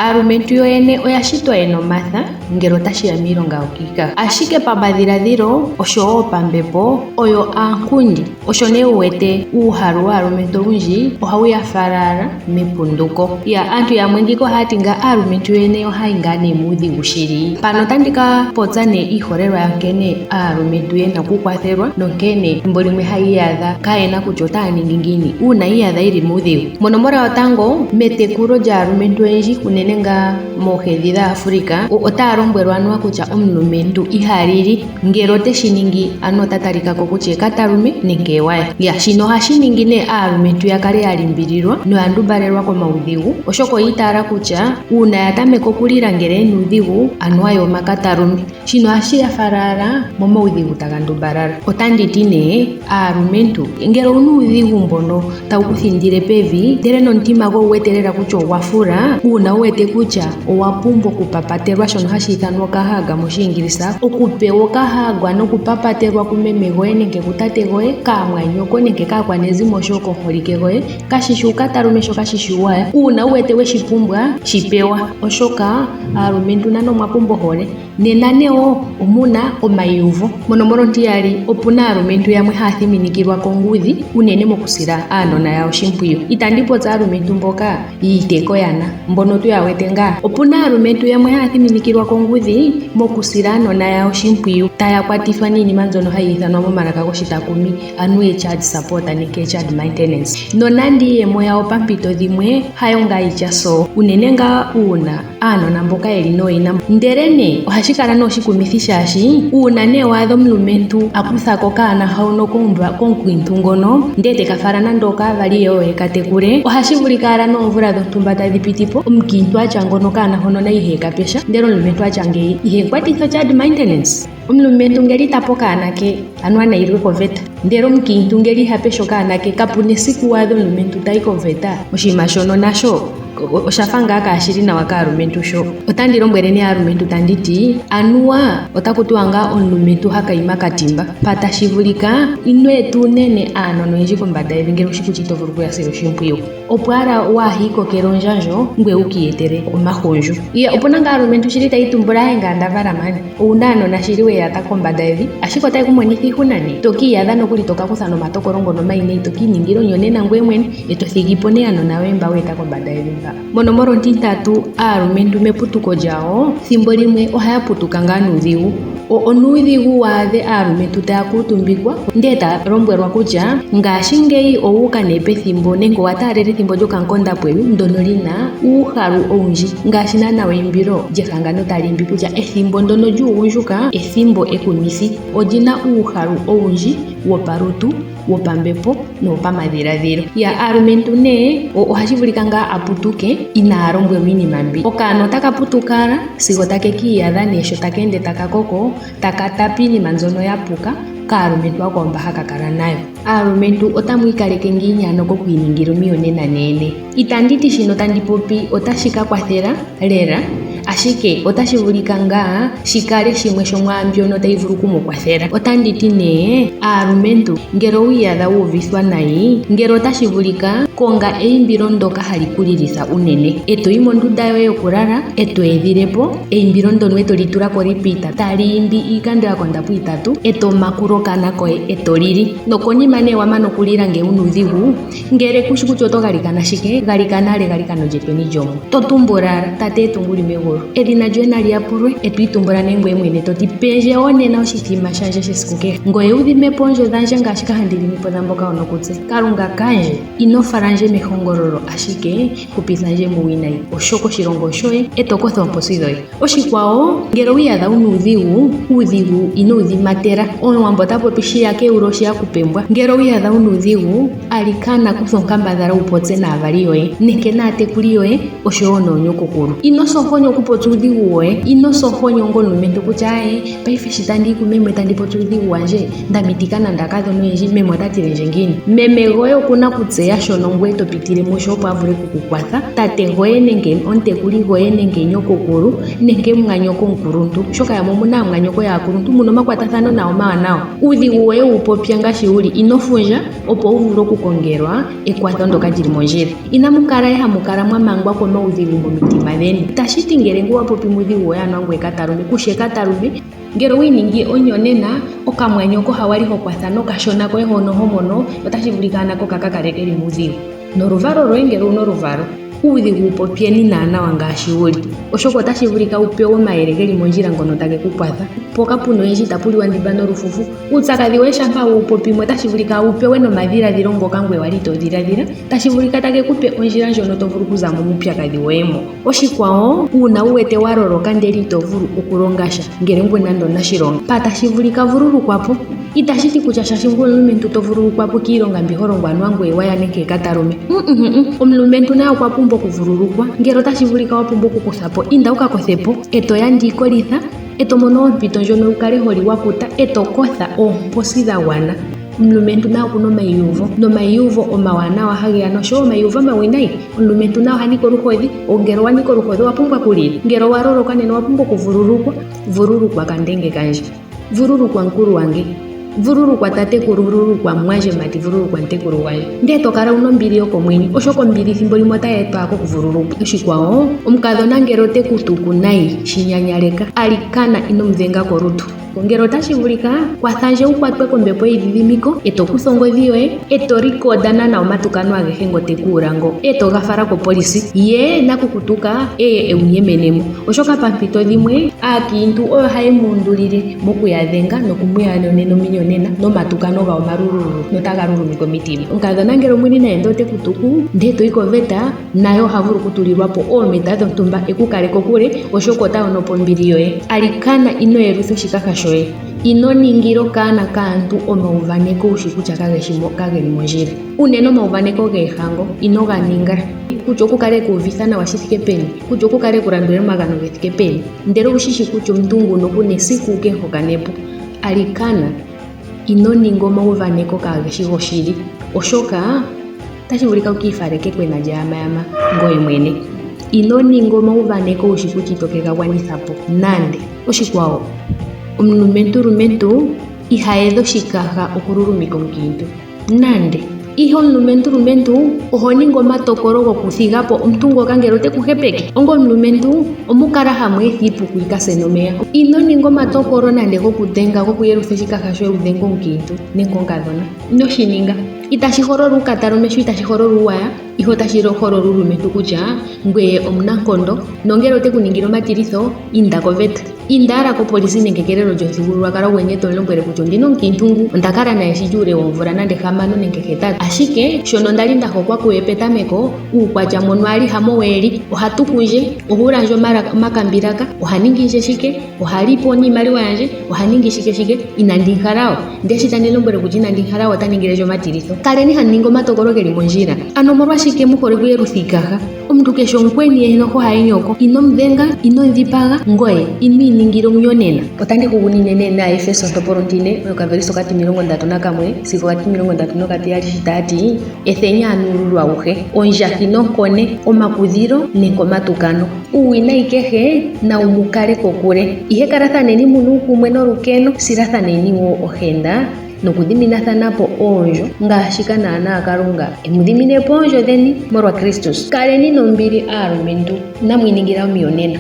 Aalumentu yoyene oya shitwa yena omatha ngele otashiya miilonga yokiikaha, ashike pamadhiladhilo oshowo pambepo oyo aankundi. Osho nee wuwete uuhalu waalumentu olundji ohawu ya fala mepunduko. Aantu yamwe ngika ohaya ti ngaa aalumentu yoyene ohayi ngaa nee muudhigu shili. Mpano otandika popya nee iiholelwa yankene aalumentu yena okukwathelwa nonkene thimbo limwe hayi iyadha kaayena kutya otaya ningi ngiini uuna iyadha yili muudhigu. Monomola yotango, metekulo lyaalumentu oyendji unene ngaa moohedhi dhaAfrika otaya lombwelwa anuwa kutya omulumentu iha lili ngele oteshi ningi ano ota talikako kutya ekatalume nenge ewaya. Shino ohashi ningi nee aalumentu ya kale ya limbililwa noya ndumbalelwa komaudhigu, oshoka oyi itaala kutya uuna ya tameka okulila ngele ena uudhigu anuwa yo omakatalume. Shino ohashi ya fala momaudhigu taga ndumbalala. Otanditi nee aalumentu ngele owuna uudhigu mbono tawu kuthindile pevi ndele nomutima goye wuwetelela kutya ogwa fula, uuna wuwete kutya owa pumbwa okupapatelwa shono hashi ithanwa okahaga moshiingilisa, okupewa okahagwa nokupapatelwa kumeme goye nenge kutate goye, kaamwanyoko nenge kaakwanezimo oshowo komuholike goye, kashishi ukatalume sho kashishi uwaya. Uuna wuwete weshi pumbwa shipewa, oshoka aalumentu nano mwa pumbwa ohole. Nena newo omuna omayuvo. Monomola ontiyali, opuna aalumentu yamwe haya thiminikilwa kongudhi unene mokusila aanona yawo oshimpwiyu. Itandi popya aalumentu mboka yiiteko yana mbono tuya wete ngaa. Opuna aalumentu yamwe haya thiminikilwa kongudhi mokusila aanona yawo oshimpwiyu, taya kwatithwa niinima mbyono hayi ithanwa momalaka goshitakumi anuwa child support nenge child maintenance. Nonandi iiyemo yawo pampito dhimwe hayo ngaa yitya so, unene ngaa uuna aanona mboka yeli nooyina. Ndele ne ohashi kala noshikumithi shaashi uuna ne waadha omulumentu akuthako kaana hauno konkwintu ngono ndele teka fala nando okaavali yo yekatekule, ohashi vulika ala noomvula dhontumba tadhi pitipo omukiintu atya ngono kaana hono na ihe kapesha ndele omulumentu atya ngeyi ihe kwatitha child maintenance. Omulumentu ngeli tapo kaana ke anuwa nailwe koveta ndele omukiintu ngeli hapesha kaana ke kapuna esiku waadha omulumentu tayi koveta. Oshinima shono nasho oshafa ngaa kaashili nawa kaalumentu sho. Otandi lombwele ne aalumentu tanditi anuwa otakutiwa ngaa omulumentu hakayima katimba. Pa tashi vulika ino etu unene aanona oyendji kombanda yevi ngele ushi kutya ito vulu kuyasila oshimpwiyu, opo ala waahikokele ondjandjo ngweye wukiyetele omahundju. Opuna ngaa aalumentu shili tayi tumbula henga ndavala mani owuna aanona shili weyata kombanda yevi, ashike otayi kumonitha iihuna ne tokiyadha nokuli toka kutha nomatokolo ngono maine tokiiningila onyonena ngweye mwene eto thigipo ne aanona yoye mba weeta kombanda yevi. Monomola ontintatu, aalumentu meputuko lyawo thimbo limwe ohaya putuka ngaa nuudhigu. Onuudhigu waadhe aalumentu taya kuutumbikwa ndele taya lombwelwa kutya ngaashingeyi owuuka ne pethimbo nenge wataalele ethimbo lyokankonda pweyu ndono lina uuhalu owundji, ngaashi naana weimbilo lyehangano tali imbi kutya ethimbo ndono lyuugundjuka ethimbo ekumithi, olina uuhalu owundji wopalutu, wopambepo nowopamadhiladhilo. Aalumentu ne ohashi vulika ngaa aputuke inaa lombwelwa iinima mbi. Okaana otaka putukala sigo take kiiyadha ne sho take ende taka koko taka tapa iinima mbyono yapuka kaalumentu ako mba haka kala nayo. Aalumentu otamu ikaleke ngiini ano kokwiiningila omiyonena nene. Itanditi shino tandi popi otashi ka kwathela lela, ashike otashi vulika ngaa shikale shimwe shomwaambyono tayi vulu kumukwathela. Otanditi ne aalumentu ngele wiyadha wuuvithwa nayi, ngele otashi vulika konga eimbilo ndoka hali kulilitha unene, eto yi mondunda yoye yokulala eto edhilepo eimbilo ndono eto litulako repeat tali imbi iikando yakonda pu3 eto makulo kana koye eto lili. Nokonima ne wamana okulila ngele wuna uudhigu, ngele kushi kutya oto galikana shike, galikana ale galikano lyetweni lyomu. Totumbula tate etunguli megulu edhina lyoye naliyapulwe eto itumbula nengwe mwene toti pendje onena oshitima shanje shesiku kehe, ngoye udhimepo oondjo dhanje ngaashi kahandilimipo dhamboka onokutse. Kalunga kanje ino falanje mehongololo ashike kupithanje muuwinayi, oshoka oshilongo shoye eto kotha oomposi dhoye. Oshikwawo ngele wiyadha wuna uudhigu ino udhimatela. Omuwambo ota popi shiya keulo shiya kupembwa. Ngele wiyadha wuna uudhigu alikana kutha onkambadhala wupopye naavali yoye nenge naatekuli yoye oshowo noonyokokulu. Ino sohonya popya uudhigu woye ino sohonyo onga omulumentu kutya paife shi tandi ku meme tandi popya uudhigu wandje ndamitika nande akadhona oyendji meme otatilendje ngiini. Meme goye okuna kutseya shono ngoye to pitile musho opo avule okukukwatha. Tate goye nenge omutekuli goye nenge nyokokulu nenge mwanyoko omukuluntu, oshoka yamwe omuna mwanyoko yaakuluntu muna omakwatathano nawo omawanawa. Uudhigu woye wupopya ngaashi wuli, inofundja opo wuvule okukongelwa ekwatho ndoka lili mondjila. Inamukala hamukala mwamangwa komaudhigu momitima dheni. Tashiti ngele nguwa popi muudhigu woye ano ngwe katalume kushe katalume, ngele wiiningi onyonena okamwanyoko hawali hokwatha nokashona koye hono homono otashi vulika anako kakakale keli muudhigu. Noluvalo lwoye ngele una oluvalo uudhigu upopyeni naanawa ngaashi wuli, oshoka otashi vulika upewe omayele geli mondjila ngono tage kukwatha. Mpoka puna oyendji tapuliwa ndimba nolufufu, uupyakadhi woye shampa wuupopimo otashi vulika upewe nomadhiladhilo ngoka ngwe wali todhiladhila, tashi vulika tage kupe ondjila ndjono tovulu okuzamo muupyakadhi woyemo. Oshikwawo, uuna wuwete waloloka ndele ito vulu okulongasha ngele ngwe nando nashilonga pa tashi vulika vululukwapo. Itashiti kutya shashi ngwe omulumentu to vululukwapo kiilonga mbi holongwa anuwa ngwe waya nenge katalume. Omulumentu naye okwa pumbwa okuvululukwa. Ngele otashi vulika wapumbwa okukuthapo, inda wukakothepo eto yandiikolitha, eto mono ompito ndjono wukale holi wakuta, eto kotha oomposi dhagwana. Omulumentu naye okuna omaiyuvo, nomaiyuvo omawanawa hageya noshowo omaiyuvo omawinayi. Omulumentu naye ohanika oluhodhi, ngele owanika oluhodhi owapumbwa kulila. Ngele owaloloka nena owapumbwa okuvululukwa. Vululukwa kandenge kandje, vululukwa mukulu wange, vululukwa tatekulu, vululukwa mwandje mati, vululukwa ntekulu wandje. Ndee tokala una ombili yokomwenyo, oshoka ombili thimbo limwe otayi etwa kokuvululukwa. Oshikwawo, omukadhona ngele otekutuku nayi shinyanyaleka, alikana inomudhenga kolutu. Ngele otashi vulika kwathandje wukwatwe kombepo yidhidhimiko, eto kutha ongodhi yoye eto rikoda nana omatukano agehe ngo tekuulango eto gafala kopolisi, ye nakukutuka ewunyemenemo. Oshoka pampito dhimwe aakiintu oyo haye muundulile mokuyadhenga nokumuyonena ominyonena nomatukano gawo omalululu notaga lulumike omitima. Omukadhona ngele omuli naye ndele otekutuku ndele toyi koveta, naye ohavulu okutulilwapo oometa dhontumba ekukale kokule, oshoka otayonopo ombili yoye. Alikana ino yelutha oshikaha shoye, ino ningila okaana kaantu omauvaneko ushi kutya kageli mondjila. Unene omauvaneko geehango ino ganinga, kutya okukale kuuvitha nawa shithike peni, kutya okukale kulandula omagano gethike peni, ndele ushishi kutya omuntu nguno kuna esiku wukemuhokanepo. Alikana ino ninga omauvaneko kageshi goshili, oshoka tashi vulika ukiifaleke kwena lyayamayama ngoye mwene. Ino ninga omauvaneko ushi kutya ito kegagwanithapo nande. Oshikwawo, omulumentu ihayedha oshikaha okululumika omukiintu nande. Ihe omulumentu ohoninga omatokolo gokuthigapo omuntu ngoka ngele otekuhepeke. Onga omulumentu omukala hamweetha iipuku yikase nomeya. Ino ninga omatokolo nande gokudhenga gokuyelutha oshikaha shoye udhenga omukiintu nenge omukadhona. Inoshininga. Itashi holola ukatalume sho itashi holola uwaya, ihe otashi holola ulumentu kutya ngweye omunankondo, nongele otekuningila omatilitho inda koveta. Inda ala kopolisi nenge kelelo lyomuthigululwakalo gweni eto lombwele kutya ondina omukiintu ngu ondakala naye shi uule woomvula nande 6 nenge 8, ashike shono ndali ndahokwa kuye petameko uukwatya mono ali hamo weeli ohatukundje, ohulandje omakambilaka, ohaningindje shike, ohalipo niimaliwa yandje, ohaningi shike inandinkalawo. Ndee shi tandi lombwele kutya inandinkalawo otaningilendje omatilitho. Kaleni haninga omatokolo geli mondjila. Ano molwashike muhole kuyelutha iikaha? Omuntu keshe omukweni enoho haye nyoko, inomudhenga, inodhipaga, ngoye iningila omunyonena. Otandi kugunine nena Efeso 4:31 sigo 32 shitaati ethenya anuululu awuhe, ondjahi nonkone, omakudhilo nenkomatukano, uuwinayi kehe na umukale kokule. Ihe kalathaneni muna uukumwe nolukeno, silathaneni wo ohenda nokudhiminathanapo oonjo ngaashi kanaana Kalunga emudhiminepo oonjo dheni molwa Kristus. Kaleni nombili aalumentu, namwiningila omiyonena.